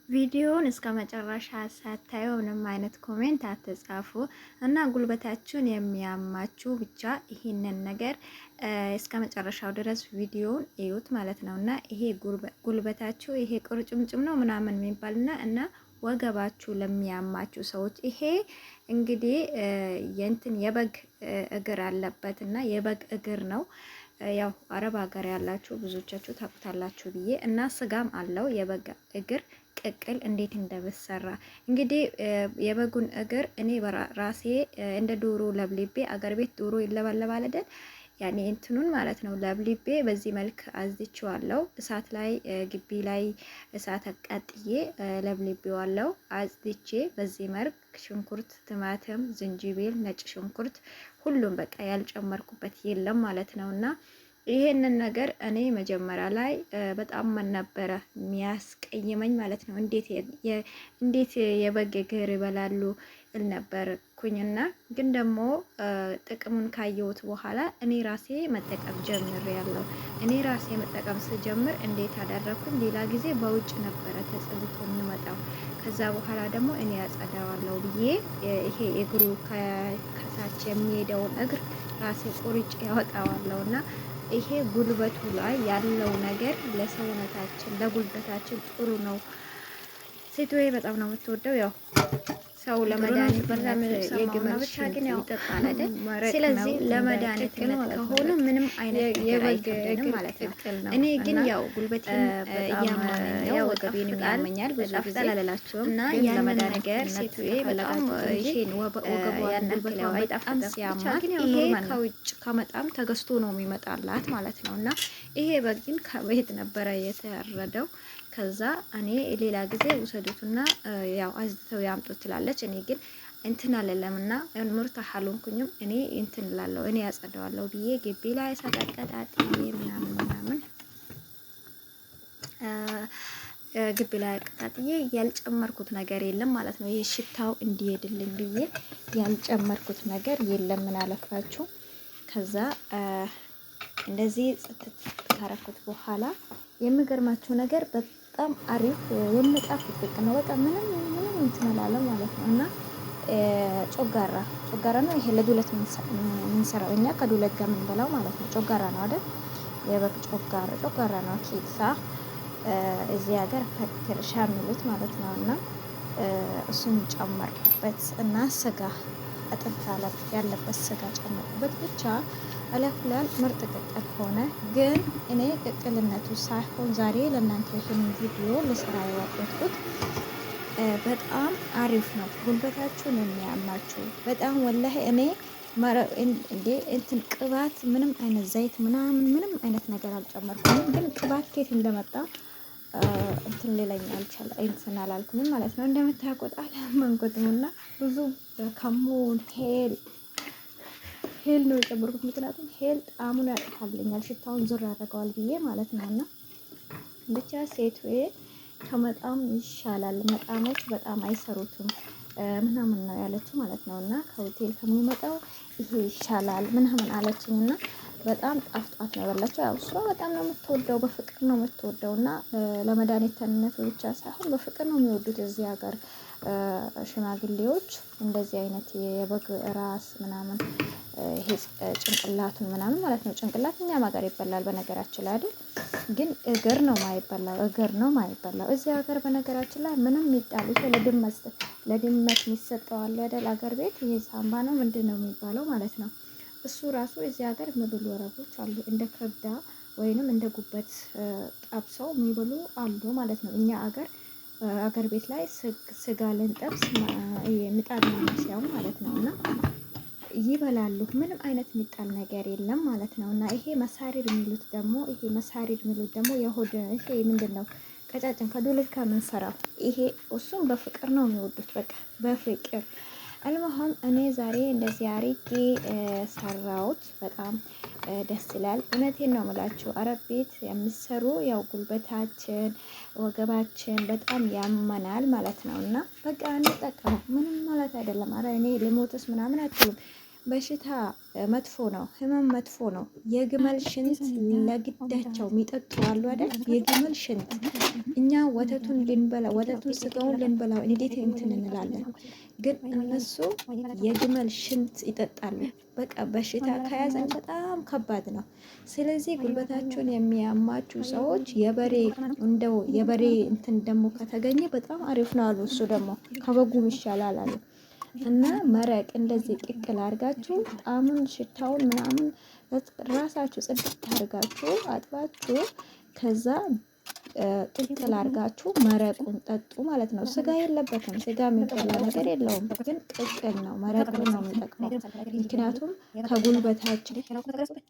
ቪዲዮውን እስከ መጨረሻ ሳታዩ ምንም አይነት ኮሜንት አትጻፉ እና ጉልበታችሁን የሚያማችሁ ብቻ ይሄንን ነገር እስከ መጨረሻው ድረስ ቪዲዮውን እዩት ማለት ነው። እና ይሄ ጉልበታችሁ ይሄ ቁርጭምጭም ነው ምናምን የሚባልና እና ወገባችሁ ለሚያማችሁ ሰዎች ይሄ እንግዲህ የበግ እግር አለበት እና የበግ እግር ነው። ያው አረብ ሀገር ያላችሁ ብዙዎቻችሁ ታውቁታላችሁ ብዬ እና ስጋም አለው የበግ እግር ቅቅል እንዴት እንደበሰራ እንግዲህ የበጉን እግር እኔ ራሴ እንደ ዶሮ ለብልቤ አገር ቤት ዶሮ ይለባለባል አይደል? ያኔ እንትኑን ማለት ነው ለብልቤ በዚህ መልክ አዝድቼዋለሁ። እሳት ላይ ግቢ ላይ እሳት አቃጥዬ ለብልቤዋለሁ። አዝድቼ በዚህ መልክ ሽንኩርት፣ ቲማቲም፣ ዝንጅብል፣ ነጭ ሽንኩርት ሁሉም በቃ ያልጨመርኩበት የለም ማለት ነውና ይሄንን ነገር እኔ መጀመሪያ ላይ በጣም ነበረ የሚያስቀይመኝ ማለት ነው። እንዴት የበግ እግር ይበላሉ እል ነበርኩኝና ግን ደግሞ ጥቅሙን ካየሁት በኋላ እኔ ራሴ መጠቀም ጀምሬያለሁ። እኔ ራሴ መጠቀም ስጀምር እንዴት አደረኩኝ? ሌላ ጊዜ በውጭ ነበረ ተጸልቶ የሚመጣው። ከዛ በኋላ ደግሞ እኔ ያጸዳዋለሁ ብዬ ይሄ እግሩ ከታች የሚሄደውን እግር ራሴ ቆርጬ ያወጣዋለሁና ይሄ ጉልበቱ ላይ ያለው ነገር ለሰውነታችን ለጉልበታችን ጥሩ ነው። ሴትዬ በጣም ነው የምትወደው። ያው ሰው ለመድኃኒት በዛም የግመል ብቻ ግን ያው ይጠጣል አይደል? ስለዚህ ለመድኃኒት ከሆነ ምንም አይነት የበግ እግር ማለት ነው። እኔ ግን ያው ጉልበቴን እያመመኝ ነው፣ ወገቤንም ያመኛል ብዙ ጊዜ እና ያንን ነገር ሴትዬ በጣም ይሄን ወገቧን ጉልበቷን በጣም ሲያማት ይሄ ከውጭ ከመጣም ተገዝቶ ነው የሚመጣላት ማለት ነው። እና ይሄ በግ ግን ከቤት ነበረ የተረደው። ከዛ እኔ ሌላ ጊዜ ውሰዱትና ያው አዝተው ያምጡት ትላለች። እኔ ግን እንትን አለለምና ሙርታህ አልሆንኩኝም። እኔ እንትን እላለሁ እኔ ያጸደዋለሁ ብዬ ግቢ ላይ ሳቀጣጥዬ ምናምን ግቢ ላይ አቀጣጥዬ ያልጨመርኩት ነገር የለም ማለት ነው። ይሄ ሽታው እንዲሄድልኝ ብዬ ያልጨመርኩት ነገር የለም። ምን አለፋችሁ። ከዛ እንደዚህ ጽድት ካረኩት በኋላ የሚገርማችሁ ነገር በጣም አሪፍ የሚጣፍጥ ነው። በቃ ምንም እንትን አላለም ማለት ነው። እና ጮጋራ ነው ይሄ ለዱለት የምንሰራው እኛ ከዱለት ጋር የምንበላው ማለት ነው። ጮጋራ ነው አይደል? የበግ ጮጋራ ነው። ኬሳ እዚህ ሀገር ፈትርሻ የሚሉት ማለት ነው። እና እሱን ጨመርኩበት እና ስጋ አጥንት ያለበት ስጋ ጨመርኩበት። ብቻ አለፍላል ምርጥ ቅቅል ሆነ። ግን እኔ ቅቅልነቱ ሳይሆን ዛሬ ለእናንተ ይህን ቪዲዮ ልስራ ያወጣሁት በጣም አሪፍ ነው። ጉልበታችሁን የሚያማችሁ በጣም ወላሂ እኔ እንትን ቅባት ምንም አይነት ዘይት ምንም አይነት ነገር አልጨመርኩም። ግን ቅባት ከየት እንደመጣ እንትን ሌላኝ አልቻለም እንትን አላልኩም ማለት ነው። እንደምታውቁት አላመንኩትምና ብዙ ከሙን ሄል ነው የጨመርኩት። ምክንያቱም ሄል ጣዕሙን ያጠፋልኛል፣ ሽታውን ዙር ያደርገዋል ብዬ ማለት ነውና ብቻ ሴትዬ ከመጣም ይሻላል፣ መጣሞች በጣም አይሰሩትም ምናምን ነው ያለችው ማለት ነውና ከሆቴል ከሚመጣው ይሄ ይሻላል ምናምን አለችኝና በጣም ጣፍጧት ነው ያበላችው። ያው እሷ በጣም ነው የምትወደው፣ በፍቅር ነው የምትወደውና ለመድኃኒትነቱ ብቻ ሳይሆን በፍቅር ነው የሚወዱት እዚህ ሀገር ሽማግሌዎች እንደዚህ አይነት የበግ ራስ ምናምን ይሄ ጭንቅላቱን ምናምን ማለት ነው። ጭንቅላት እኛም ሀገር ይበላል በነገራችን ላይ አይደል? ግን እግር ነው ማይበላው እዚህ ሀገር በነገራችን ላይ ምንም ይጣል። ይሄ ለድመት የሚሰጠው አለ አይደል? ሀገር ቤት ይሄ ሳምባ ነው ምንድነው የሚባለው ማለት ነው። እሱ ራሱ እዚህ ሀገር የሚበሉ አረቦች አሉ። እንደ ከብዳ ወይንም እንደ ጉበት ጠብሰው የሚበሉ አሉ ማለት ነው። እኛ አገር ቤት ላይ ስጋ ልንጠብስ ምጣድ ነው የሚያሻው ማለት ነው። እና ይበላሉ። ምንም አይነት የሚጣል ነገር የለም ማለት ነው። እና ይሄ መሳሪር የሚሉት ደግሞ የሆድ ይሄ ምንድነው ቀጫጭን ከዱለት ከምንሰራው ይሄ እሱም በፍቅር ነው የሚወዱት። በቃ በፍቅር አልመሆም እኔ ዛሬ እንደዚህ አሪጌ ሰራውት በጣም ደስ ይላል። እውነቴን ነው የምላችሁ አረብ ቤት የምሰሩ ያው ጉልበታችን ወገባችን በጣም ያመናል ማለት ነው። እና በቃ እንጠቀመው ምንም ማለት አይደለም። አረ እኔ ልሞትስ ምናምን አትሉም። በሽታ መጥፎ ነው፣ ህመም መጥፎ ነው። የግመል ሽንት ለግዳቸው የሚጠጡ አሉ አይደል? የግመል ሽንት እኛ ወተቱን ልንበላ ወተቱን ስጋውን ልንበላ እንዴት እንትን እንላለን፣ ግን እነሱ የግመል ሽንት ይጠጣሉ። በቃ በሽታ ከያዘን በጣም ከባድ ነው። ስለዚህ ጉልበታቸውን የሚያማችሁ ሰዎች እንደው የበሬ እንትን ደግሞ ከተገኘ በጣም አሪፍ ነው አሉ። እሱ ደግሞ ከበጉም ይሻላል አሉ። እና መረቅ እንደዚህ ቅቅል አድርጋችሁ ጣዕሙን ሽታውን ምናምን ራሳችሁ ጽድት አድርጋችሁ አጥባችሁ ከዛ ቅቅል አድርጋችሁ መረቁን ጠጡ ማለት ነው። ስጋ የለበትም፣ ስጋ የሚበላ ነገር የለውም፣ ግን ቅቅል ነው፣ መረቅ ነው የሚጠቅመው። ምክንያቱም ከጉልበታችን ይመስላል